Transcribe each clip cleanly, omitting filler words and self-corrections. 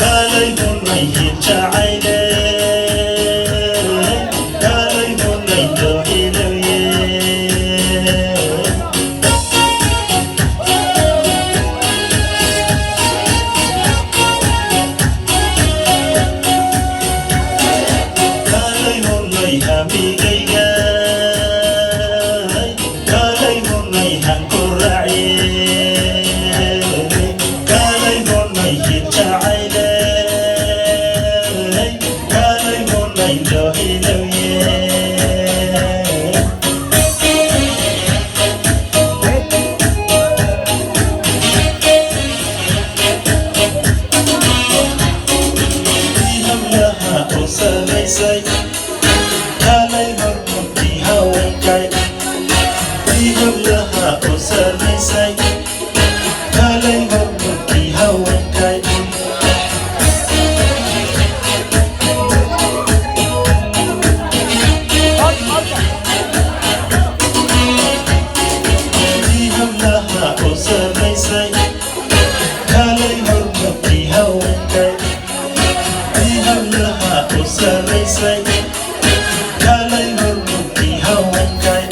kalay hunay hinjacayle kalay hunay dohilaye kalay hunay hamigayga kalay hunay hankuraaciye kalay hunay hinjacayle kalay hunay dohilaye hablaha u samaysay kalay hormarkii haweenkay hablaha u samaysay kalay hormarkii haweenkay hablaha u samaysay kalay hormarkii haweenkay hablaha u samaysay kalay hormarkii haweenkay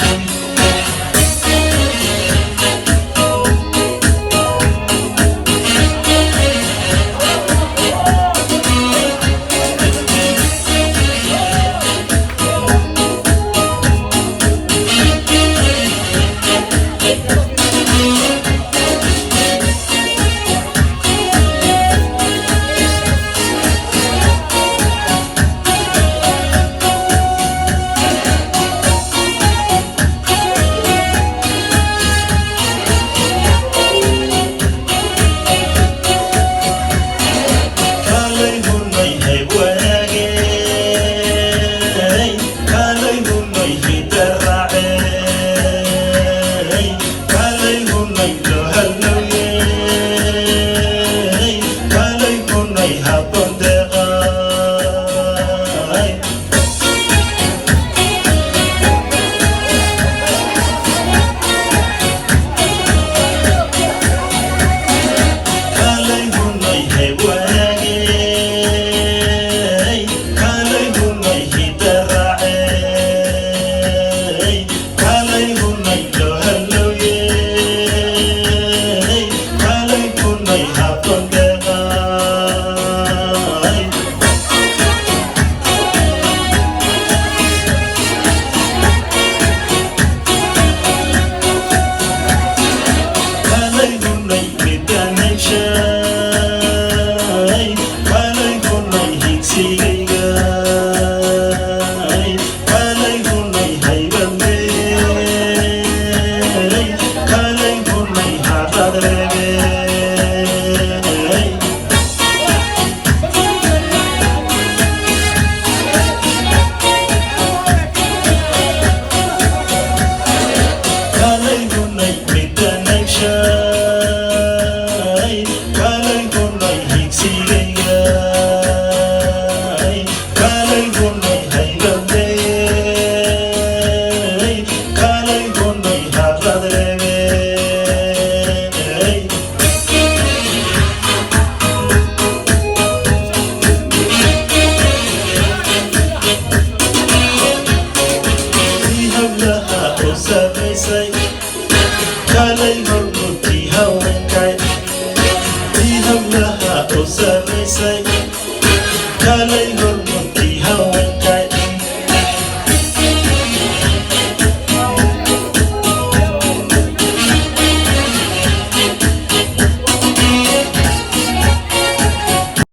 kalay hunay haybwanaage kalay hunay hidaraace kalay hunay lohalowye kalay hunay habondeeqay kalay hunay haybwanaage kalay hunay hidaraace kalay hunay lohalowye kalay hunay habondeeqay kalay hunay midanayshay kalay hunay higsigayga kalay hunay haybadle kalay hunay hadadrebe kalay hunay midanayshay kalay hunay